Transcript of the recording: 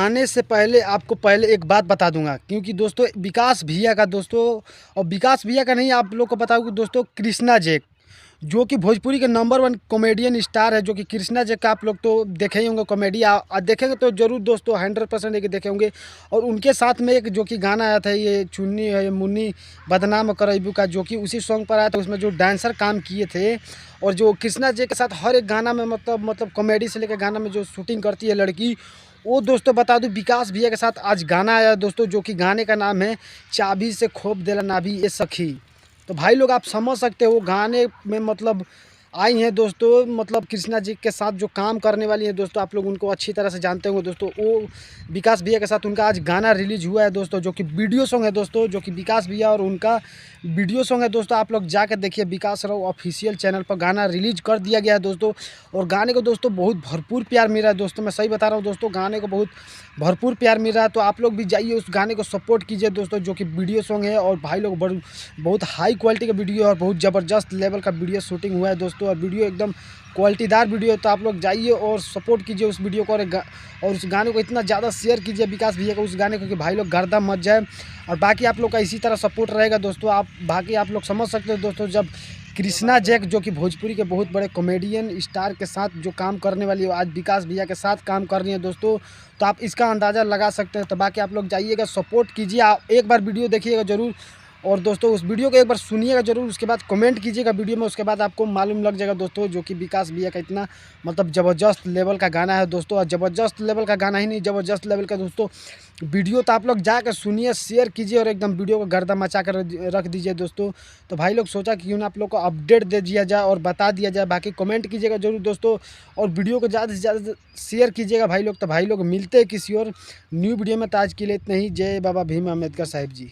आने से पहले आपको पहले एक बात बता दूंगा, क्योंकि दोस्तों विकास भैया का दोस्तों, और विकास भैया का नहीं, आप लोग को बताऊँ कि दोस्तों कृष्णा जैक जो कि भोजपुरी के नंबर 1 कॉमेडियन स्टार है, जो कि कृष्णा जैक का आप लोग तो देखे ही होंगे कॉमेडी। देखेंगे तो ज़रूर दोस्तों 100% एक देखे होंगे। और उनके साथ में एक जो कि गाना आया था, ये चुन्नी है मुन्नी बदनाम करैबू का, जो कि उसी सॉन्ग पर आया था। उसमें जो डांसर काम किए थे, और जो कृष्णा जैक के साथ हर एक गाना में मतलब कॉमेडी से लेकर गाना में जो शूटिंग करती है लड़की, वो दोस्तों बता दूं विकास भैया के साथ आज गाना आया दोस्तों, जो कि गाने का नाम है चाबी से खोप देला नाभी ये सखी। तो भाई लोग आप समझ सकते हो गाने में मतलब आई हैं दोस्तों, मतलब कृष्णा जी के साथ जो काम करने वाली हैं दोस्तों, आप लोग उनको अच्छी तरह से जानते होंगे दोस्तों। वो विकास भैया के साथ उनका आज गाना रिलीज हुआ है दोस्तों, जो कि वीडियो सॉन्ग है दोस्तों, जो कि विकास भैया और उनका वीडियो सॉन्ग है दोस्तों। आप लोग जाकर देखिए, विकास राव ऑफिशियल चैनल पर गाना रिलीज कर दिया गया है दोस्तों। और गाने को दोस्तों बहुत भरपूर प्यार मिल रहा है दोस्तों, मैं सही बता रहा हूँ दोस्तों, गाने को बहुत भरपूर प्यार मिल रहा है। तो आप लोग भी जाइए उस गाने को सपोर्ट कीजिए दोस्तों, जो कि वीडियो सॉन्ग है। और भाई लोग बहुत हाई क्वालिटी का वीडियो और बहुत ज़बरदस्त लेवल का वीडियो शूटिंग हुआ है दोस्तों, और वीडियो एकदम क्वालिटीदार वीडियो है। तो आप लोग जाइए और सपोर्ट कीजिए उस वीडियो को, और उस गाने को इतना ज़्यादा शेयर कीजिए विकास भैया को उस गाने को, कि भाई लोग गर्दा मच जाए। और बाकी आप लोग का इसी तरह सपोर्ट रहेगा दोस्तों। बाकी आप लोग समझ सकते हो दोस्तों, जब कृष्णा जैक जो कि भोजपुरी के बहुत बड़े कॉमेडियन स्टार के साथ जो काम करने वाली है, आज विकास भैया के साथ काम कर रही है दोस्तों, तो आप इसका अंदाज़ा लगा सकते हैं। तो बाकी आप लोग जाइएगा, सपोर्ट कीजिए, आप एक बार वीडियो देखिएगा ज़रूर। और दोस्तों उस वीडियो को एक बार सुनिएगा ज़रूर, उसके बाद कमेंट कीजिएगा वीडियो में, उसके बाद आपको मालूम लग जाएगा दोस्तों, जो कि विकास भैया का इतना मतलब ज़बरदस्त लेवल का गाना है दोस्तों। और ज़बरदस्त लेवल का गाना ही नहीं, ज़बरदस्त लेवल का दोस्तों वीडियो। तो आप लोग जाकर सुनिए, शेयर कीजिए, और एकदम वीडियो को गर्दा मचा कर रख दीजिए दोस्तों। तो भाई लोग सोचा कि क्यों ना आप लोग को अपडेट दे दिया जाए और बता दिया जाए। बाकी कमेंट कीजिएगा ज़रूर दोस्तों, और वीडियो को ज़्यादा से ज़्यादा शेयर कीजिएगा भाई लोग। तो भाई लोग मिलते हैं किसी और न्यू वीडियो में। तो आज के लिए इतना ही। जय बाबा भीम अम्बेडकर साहिब जी।